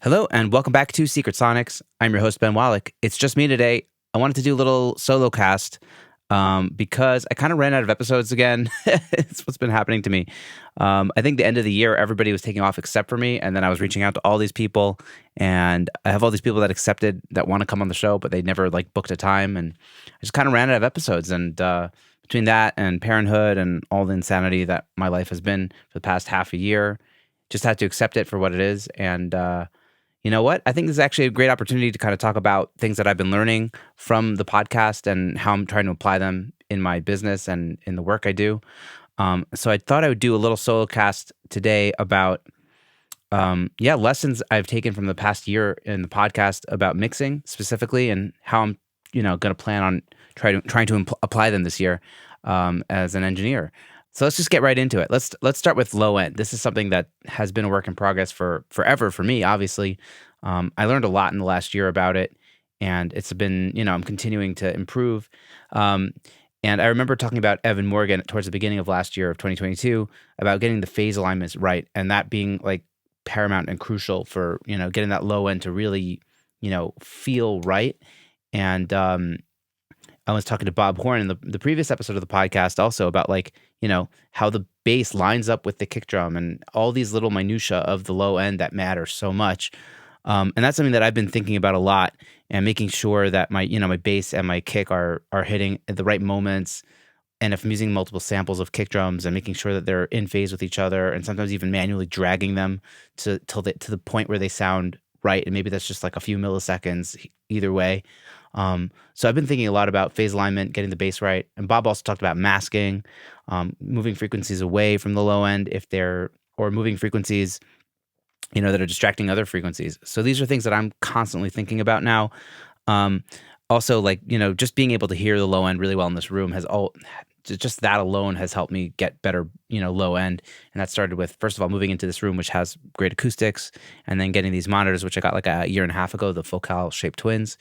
Hello and welcome back to Secret Sonics. I'm your host, Ben Wallick. It's just me today. I wanted to do a little solo cast because I kind of ran out of episodes again. It's what's been happening to me. I think the end of the year, everybody was taking off except for me. And then I was reaching out to all these people. And I have all these people that accepted that want to come on the show, but they never booked a time. And I just kind of ran out of episodes. And between that and parenthood and all the insanity that my life has been for the past half a year, just had to accept it for what it is. And you know what? I think this is actually a great opportunity to kind of talk about things that I've been learning from the podcast and how I'm trying to apply them in my business and in the work I do. So I thought I would do a little solo cast today about, lessons I've taken from the past year in the podcast about mixing specifically and how I'm, going to plan on trying to apply them this year as an engineer. So let's just get right into it. Let's start with low end. This is something that has been a work in progress for forever for me, obviously. I learned a lot in the last year about it, and it's been, I'm continuing to improve. And I remember talking about Evan Morgan towards the beginning of last year of 2022 about getting the phase alignments right, and that being paramount and crucial for, getting that low end to really, feel right. And I was talking to Bob Horn in the previous episode of the podcast also about how the bass lines up with the kick drum and all these little minutia of the low end that matter so much. And that's something that I've been thinking about a lot and making sure that my bass and my kick are hitting at the right moments. And if I'm using multiple samples of kick drums and making sure that they're in phase with each other and sometimes even manually dragging them to the point where they sound right. And maybe that's just a few milliseconds either way. So I've been thinking a lot about phase alignment, getting the bass right. And Bob also talked about masking, moving frequencies away from the low end or moving frequencies, that are distracting other frequencies. So these are things that I'm constantly thinking about now. Also just being able to hear the low end really well in this room just that alone has helped me get better, low end. And that started with, first of all, moving into this room, which has great acoustics, and then getting these monitors, which I got a year and a half ago, the Focal shaped twins.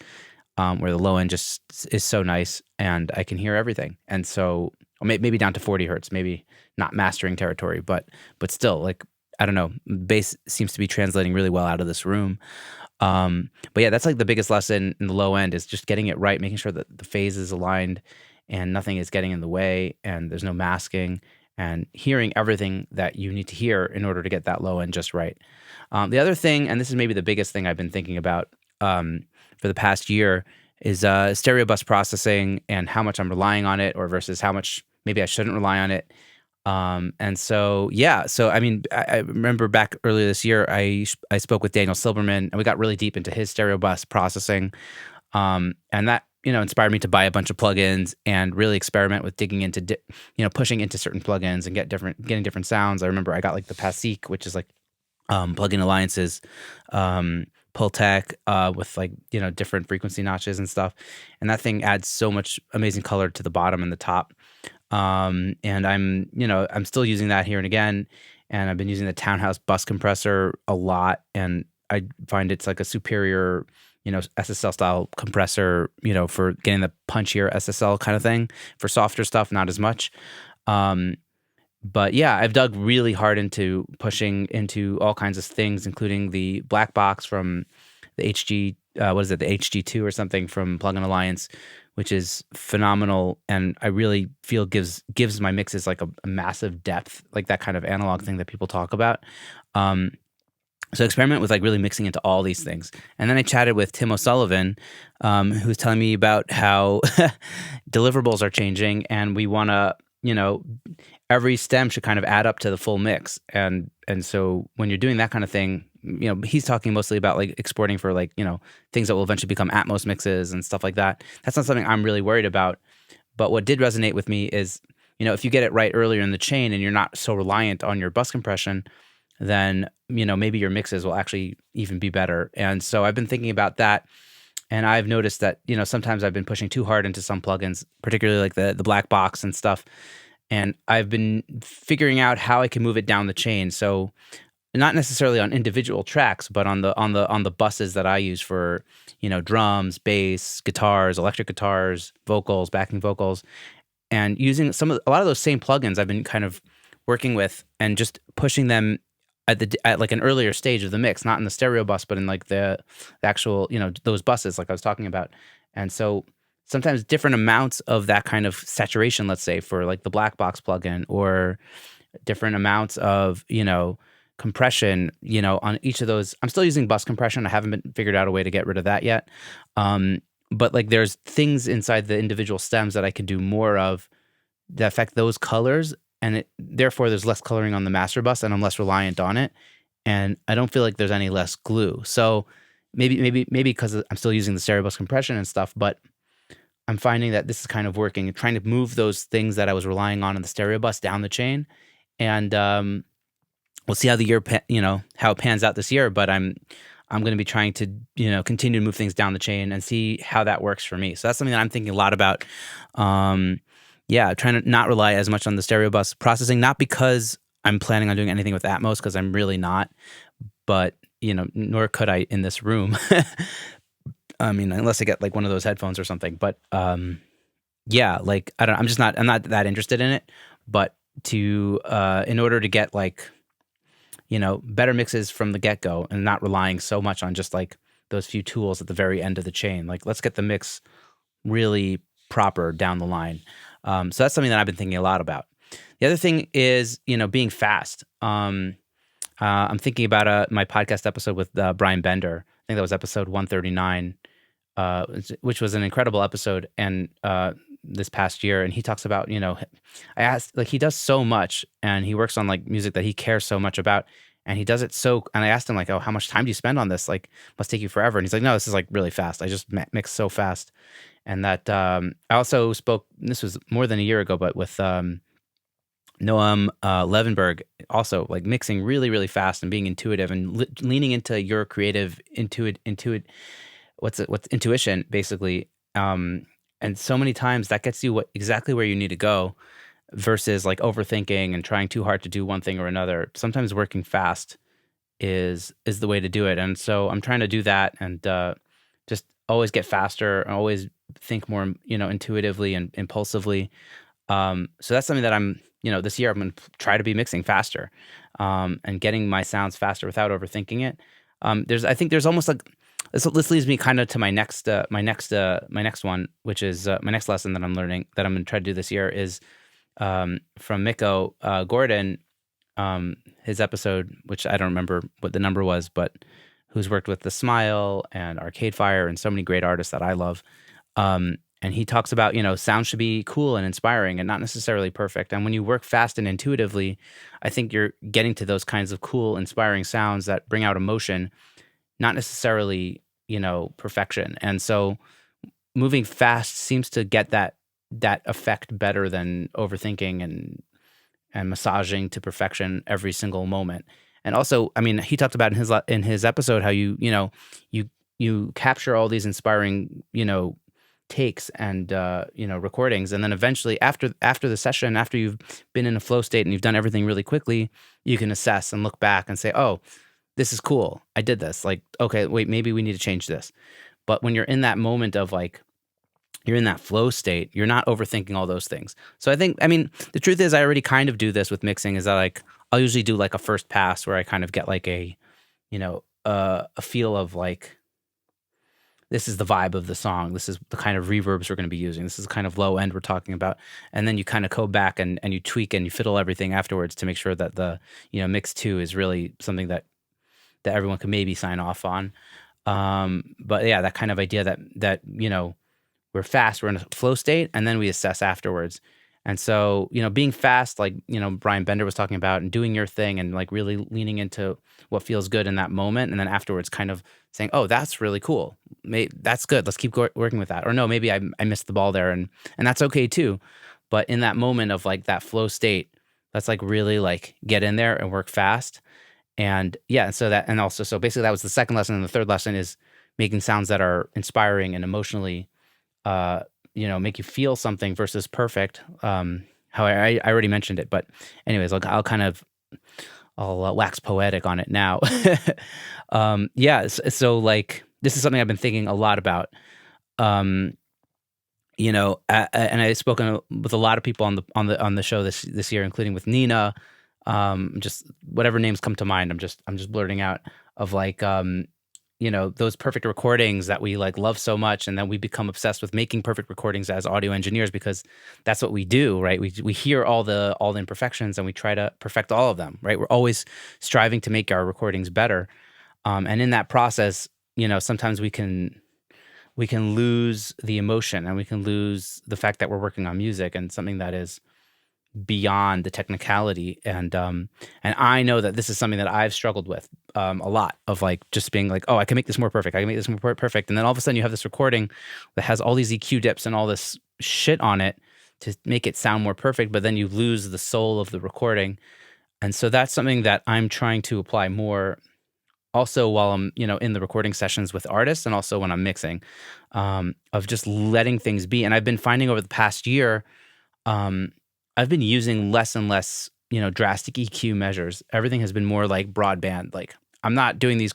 Where the low end just is so nice and I can hear everything. And so maybe down to 40 hertz, maybe not mastering territory, but still I don't know, bass seems to be translating really well out of this room. But yeah, that's the biggest lesson in the low end is just getting it right, making sure that the phase is aligned and nothing is getting in the way and there's no masking and hearing everything that you need to hear in order to get that low end just right. The other thing, and this is maybe the biggest thing I've been thinking about, for the past year is stereo bus processing and how much I'm relying on it or versus how much maybe I shouldn't rely on it. So I mean, I remember back earlier this year, I spoke with Daniel Silberman and we got really deep into his stereo bus processing. And that, inspired me to buy a bunch of plugins and really experiment with digging into, pushing into certain plugins and getting different sounds. I remember I got the Pasiq, which is Plugin Alliance's Pultec with different frequency notches and stuff, and that thing adds so much amazing color to the bottom and the top. And I'm still using that here and again, and I've been using the Townhouse bus compressor a lot, and I find it's a superior SSL style compressor for getting the punchier SSL kind of thing. For softer stuff, not as much. But yeah, I've dug really hard into pushing into all kinds of things, including the black box from the HG, the HG2 or something from Plugin Alliance, which is phenomenal. And I really feel gives my mixes a massive depth, that kind of analog thing that people talk about. So experiment with really mixing into all these things. And then I chatted with Tim O'Sullivan, who was telling me about how deliverables are changing and we want to, every stem should kind of add up to the full mix. And so when you're doing that kind of thing, he's talking mostly about exporting for things that will eventually become Atmos mixes and stuff like that. That's not something I'm really worried about. But what did resonate with me is, if you get it right earlier in the chain and you're not so reliant on your bus compression, then, maybe your mixes will actually even be better. And so I've been thinking about that. And I've noticed that, sometimes I've been pushing too hard into some plugins, particularly the black box and stuff. And I've been figuring out how I can move it down the chain. So not necessarily on individual tracks, but on the buses that I use for, drums, bass, guitars, electric guitars, vocals, backing vocals, and using a lot of those same plugins I've been kind of working with and just pushing them at like an earlier stage of the mix, not in the stereo bus, but in like the actual, those buses like I was talking about. And so sometimes different amounts of that kind of saturation, let's say for like the black box plugin, or different amounts of, compression, on each of those. I'm still using bus compression. I haven't figured out a way to get rid of that yet. But like there's things inside the individual stems that I could do more of that affect those colors, and therefore there's less coloring on the master bus, and I'm less reliant on it, and I don't feel like there's any less glue. So maybe because I'm still using the stereo bus compression and stuff, but I'm finding that this is kind of working, trying to move those things that I was relying on in the stereo bus down the chain, and we'll see how the year how it pans out this year. But I'm going to be trying to continue to move things down the chain and see how that works for me. So that's something that I'm thinking a lot about. Trying to not rely as much on the stereo bus processing, not because I'm planning on doing anything with Atmos, because I'm really not, but nor could I in this room. I mean, unless I get like one of those headphones or something. But like I don't. I'm not that interested in it. But in order to get like better mixes from the get go and not relying so much on just like those few tools at the very end of the chain, like let's get the mix really proper down the line. So that's something that I've been thinking a lot about. The other thing is, being fast. I'm thinking about my podcast episode with Brian Bender. I think that was episode 139, which was an incredible episode. And this past year, and he talks about, I asked, like, he does so much, and he works on like music that he cares so much about, and he does it and I asked him like, oh, how much time do you spend on this? Like, must take you forever. And he's like, no, this is like really fast. I just mix so fast. And that I also spoke, this was more than a year ago, but with Noam Levenberg, also like mixing really, really fast and being intuitive and leaning into your creative what's intuition, basically. And so many times that gets you exactly where you need to go, versus like overthinking and trying too hard to do one thing or another. Sometimes working fast is the way to do it. And so I'm trying to do that, and just always get faster and always think more, intuitively and impulsively. So that's something that I'm, this year I'm going to try to be mixing faster, and getting my sounds faster without overthinking it. I think there's almost like, this leads me kind of to my next one, which is my next lesson that I'm learning, that I'm going to try to do this year, is from Mikko Gordon, his episode, which I don't remember what the number was, but who's worked with The Smile and Arcade Fire and so many great artists that I love. And he talks about, sound should be cool and inspiring and not necessarily perfect. And when you work fast and intuitively, I think you're getting to those kinds of cool, inspiring sounds that bring out emotion, not necessarily, perfection. And so moving fast seems to get that effect better than overthinking and massaging to perfection every single moment. And also, I mean, he talked about in his episode how you capture all these inspiring, takes and recordings, and then eventually after the session, after you've been in a flow state and you've done everything really quickly, you can assess and look back and say, oh, this is cool, I did this. Like, okay, wait, maybe we need to change this. But when you're in that moment of like, you're in that flow state, you're not overthinking all those things. So I mean, the truth is I already kind of do this with mixing, is that like, I'll usually do like a first pass where I kind of get like a feel of like, this is the vibe of the song. This is the kind of reverbs we're going to be using. This is the kind of low end we're talking about. And then you kind of go back and you tweak and you fiddle everything afterwards to make sure that the, mix 2 is really something that everyone can maybe sign off on. But yeah, that kind of idea that we're fast, we're in a flow state, and then we assess afterwards. And so, being fast, like, Brian Bender was talking about, and doing your thing and like really leaning into what feels good in that moment. And then afterwards kind of saying, oh, that's really cool. That's good. Let's keep working with that. Or no, maybe I missed the ball there. And that's okay too. But in that moment of like that flow state, let's like really like get in there and work fast. And yeah, so basically that was the second lesson. And the third lesson is making sounds that are inspiring and emotionally, make you feel something versus perfect. How I already mentioned it, but anyways, I'll wax poetic on it now. So like, this is something I've been thinking a lot about. And I've spoken with a lot of people on the show this year, including with Nina, just whatever names come to mind. I'm just blurting out of like those perfect recordings that we like love so much, and then we become obsessed with making perfect recordings as audio engineers because that's what we do, right? We hear all the imperfections and we try to perfect all of them, right? We're always striving to make our recordings better, and in that process, sometimes we can lose the emotion and we can lose the fact that we're working on music and something that is beyond the technicality. And I know that this is something that I've struggled with a lot, of like just being like, oh, I can make this more perfect. I can make this more perfect. And then all of a sudden you have this recording that has all these EQ dips and all this shit on it to make it sound more perfect, but then you lose the soul of the recording. And so that's something that I'm trying to apply more also while I'm, in the recording sessions with artists and also when I'm mixing, of just letting things be. And I've been finding over the past year, um, I've been using less and less, drastic EQ measures. Everything has been more like broadband. Like I'm not doing these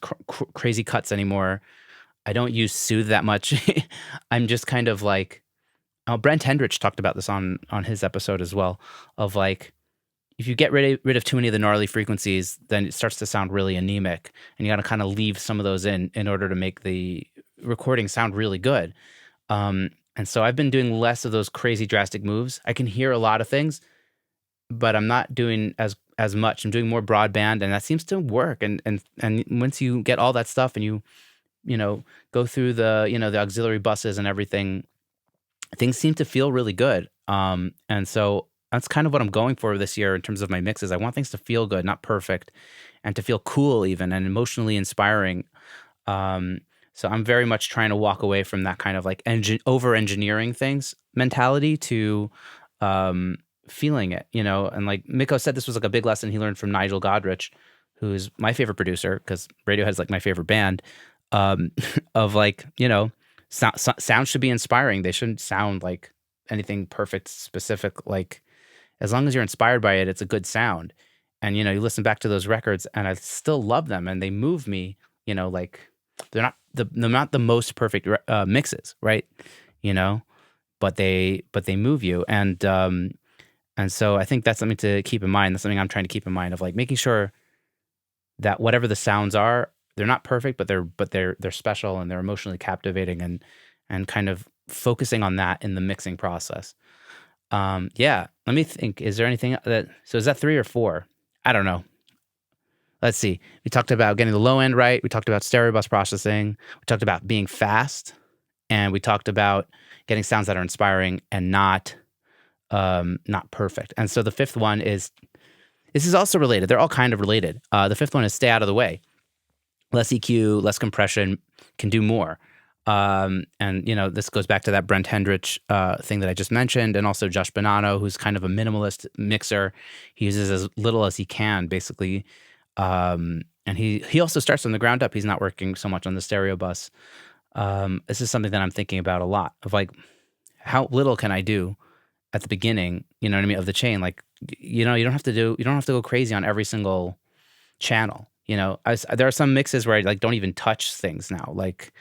crazy cuts anymore. I don't use Soothe that much. I'm just kind of like, Brent Hendrich talked about this on his episode as well, of like, if you get rid of too many of the gnarly frequencies, then it starts to sound really anemic, and you got to kind of leave some of those in order to make the recording sound really good. And so I've been doing less of those crazy drastic moves. I can hear a lot of things, but I'm not doing as much. I'm doing more broadband, and that seems to work. And once you get all that stuff and you go through the auxiliary buses and everything, things seem to feel really good. And so that's kind of what I'm going for this year in terms of my mixes. I want things to feel good, not perfect, and to feel cool even and emotionally inspiring. So I'm very much trying to walk away from that kind of like over-engineering things mentality to feeling it, and like Mikko said, this was like a big lesson he learned from Nigel Godrich, who's my favorite producer because Radiohead's like my favorite band, of like, sound should be inspiring. They shouldn't sound like anything perfect, specific. Like as long as you're inspired by it, it's a good sound. And, you listen back to those records and I still love them and they move me, like they're not the most perfect mixes, right? But they move you. And so I think that's something to keep in mind. That's something I'm trying to keep in mind, of like making sure that whatever the sounds are, they're not perfect, but they're special and they're emotionally captivating, and kind of focusing on that in the mixing process. Yeah, let me think. Is there anything so is that 3 or 4? I don't know. Let's see. We talked about getting the low end right. We talked about stereo bus processing. We talked about being fast, and we talked about getting sounds that are inspiring and not perfect. And so the fifth one is, this is also related. They're all kind of related. The fifth one is stay out of the way. Less EQ, less compression can do more. And this goes back to that Brent Hendrich thing that I just mentioned, and also Josh Bonanno, who's kind of a minimalist mixer. He uses as little as he can, basically. And he also starts from the ground up. He's not working so much on the stereo bus. This is something that I'm thinking about a lot, of like, how little can I do at the beginning, you know what I mean, of the chain? Like, you don't have to go crazy on every single channel. There are some mixes where I like don't even touch things now, like,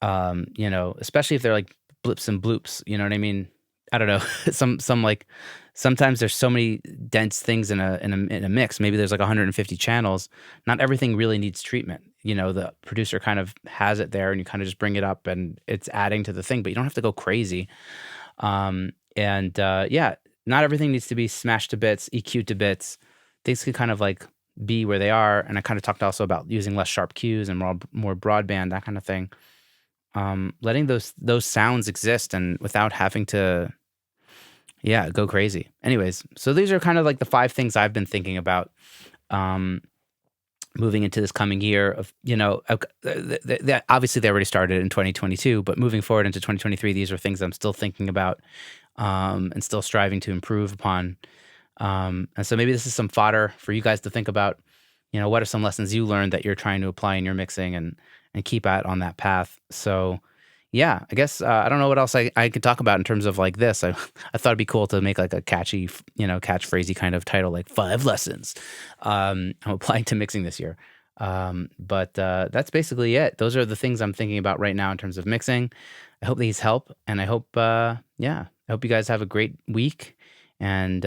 especially if they're like blips and bloops, you know what I mean? I don't know. some like, sometimes there's so many dense things in a mix. Maybe there's like 150 channels. Not everything really needs treatment. The producer kind of has it there, and you kind of just bring it up, and it's adding to the thing. But you don't have to go crazy. Yeah, not everything needs to be smashed to bits, EQ to bits. Things can kind of like be where they are. And I kind of talked also about using less sharp cues and more broadband, that kind of thing. Letting those sounds exist, and without having to, go crazy. Anyways, so these are kind of like the 5 things I've been thinking about, moving into this coming year of, obviously they already started in 2022, but moving forward into 2023, these are things I'm still thinking about, and still striving to improve upon. And so maybe this is some fodder for you guys to think about, what are some lessons you learned that you're trying to apply in your mixing, and keep at on that path. So yeah, I guess, I don't know what else I could talk about in terms of like this. I thought it'd be cool to make like a catchy, catchphrasey kind of title, like 5 lessons I'm applying to mixing this year. But that's basically it. Those are the things I'm thinking about right now in terms of mixing. I hope these help, and I hope, I hope you guys have a great week, and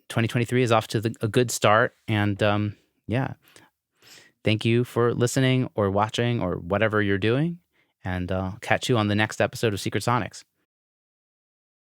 2023 is off to a good start. And yeah, thank you for listening or watching or whatever you're doing. And I'll catch you on the next episode of Secret Sonics.